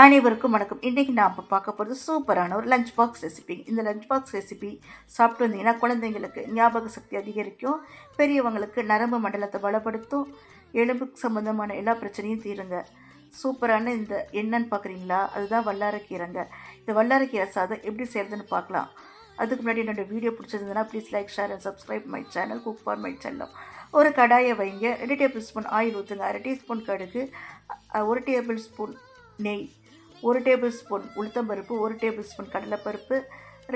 அனைவருக்கும் வணக்கம். இன்றைக்கி நாம் பார்க்க போகிறது சூப்பரான ஒரு லஞ்ச் பாக்ஸ் ரெசிபி. இந்த லஞ்ச் பாக்ஸ் ரெசிபி சாப்பிட்டு வந்தீங்கன்னா குழந்தைங்களுக்கு ஞாபக சக்தி அதிகரிக்கும், பெரியவங்களுக்கு நரம்பு மண்டலத்தை பலப்படுத்தும், எலும்புக்கு சம்மந்தமான எல்லா பிரச்சனையும் தீருங்க. சூப்பரான இந்த என்னன்னு பார்க்குறீங்களா? அதுதான் வல்லாரக்கீரைங்க. இந்த வல்லாரக்கீரை சாதம் எப்படி செய்கிறதுன்னு பார்க்கலாம். அதுக்கு முன்னாடி என்னோடய வீடியோ பிடிச்சிருந்ததுன்னா please like, share and subscribe my channel cook for my channel. ஒரு கடாயை வைங்க, 2 டேபிள் ஸ்பூன் ஆயில் ஊற்றுங்க, 1/2 டீஸ்பூன் கடுகு, 1 டேபிள் ஸ்பூன் நெய், 1 டேபிள் ஸ்பூன் உளுத்தம்பருப்பு, 1 டேபிள் ஸ்பூன் கடலைப்பருப்பு,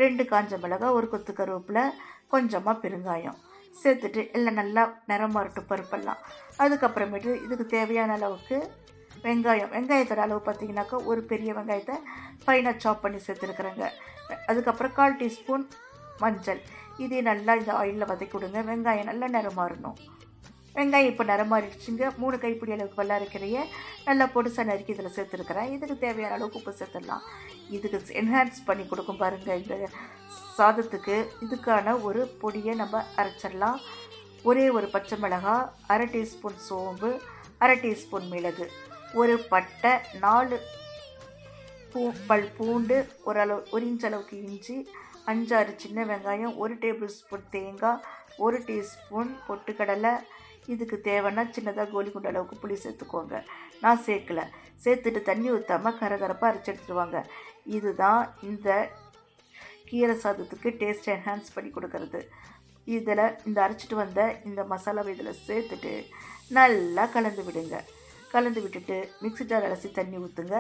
2 காஞ்ச மிளகாய், 1 கொத்து கருவேப்பிலை, கொஞ்சமாக பெருங்காயம் சேர்த்துட்டு எல்லாம் நல்லா நிறமாறட்டும் பருப்பெல்லாம். அதுக்கப்புறமேட்டு இதுக்கு தேவையான அளவுக்கு வெங்காயத்தோட அளவு பார்த்திங்கனாக்கா ஒரு பெரிய வெங்காயத்தை ஃபைனாக சாப் பண்ணி சேர்த்துருக்குறேங்க. அதுக்கப்புறம் 1/4 டீஸ்பூன் மஞ்சள். இதே நல்லா இந்த ஆயிலில் வதக்கி விடுங்க. வெங்காயம் நல்லா நிறமாறணும். வெங்காயம் இப்போ நிறமாறிடுச்சுங்க. 3 கைப்பிடி அளவுக்கு வல்லாரக்கீரையை நல்லா பொடுசாக நறுக்கி இதில் சேர்த்துருக்குறேன். இதுக்கு தேவையான அளவுக்கு உப்பு சேர்த்துடலாம். இதுக்கு என்ஹான்ஸ் பண்ணி கொடுக்கும் பாருங்கள் இந்த சாதத்துக்கு. இதுக்கான ஒரு பொடியை நம்ம அரைச்சிடலாம். ஒரே ஒரு பச்சை மிளகாய், 1/2 டீஸ்பூன் சோம்பு, 1/2 டீஸ்பூன் மிளகு, ஒரு பட்டை, 4 பல் பூண்டு, ஒரு இன்ச் அளவுக்கு இஞ்சி, 5-6 சின்ன வெங்காயம், 1 டேபிள் ஸ்பூன் தேங்காய், 1 டீஸ்பூன் பொட்டுக்கடலை. இதுக்கு தேவைன்னா சின்னதாக கோலி குண்டு அளவுக்கு புளி சேர்த்துக்கோங்க. நான் சேர்க்கலை. சேர்த்துட்டு தண்ணி ஊற்றாமல் கரகரப்பாக அரைச்சி எடுத்துடுவாங்க. இதுதான் இந்த கீரை சாதத்துக்கு டேஸ்ட் என்ஹான்ஸ் பண்ணி கொடுக்கறது. இதில் இந்த அரைச்சிட்டு வந்த இந்த மசாலாவை இதில் சேர்த்துட்டு நல்லா கலந்து விடுங்க. கலந்து விட்டுட்டு மிக்ஸி ஜார் அலசி தண்ணி ஊற்றுங்க.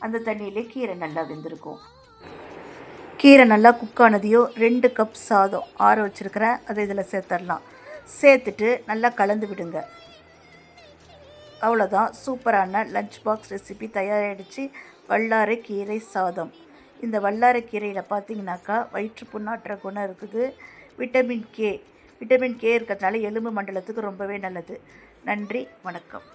அந்த தண்ணியிலே கீரை நல்லா வெந்திருக்கும். கீரை நல்லா குக் ஆனதையோ 2 கப் சாதம் ஆற வச்சுருக்கிறேன், அதை இதில் சேர்த்துடலாம். சேர்த்துட்டு நல்லா கலந்து விடுங்க. அவ்வளோதான், சூப்பரான லஞ்ச் பாக்ஸ் ரெசிபி தயாராகிடுச்சு. வல்லாரைக்கீரை சாதம். இந்த வல்லாரைக்கீரையில் பார்த்தீங்கன்னாக்கா வயிற்று புண்ணாற்ற குணம் இருக்குது. விட்டமின் கே இருக்கிறதுனால எலும்பு மண்டலத்துக்கு ரொம்பவே நல்லது. நன்றி, வணக்கம்.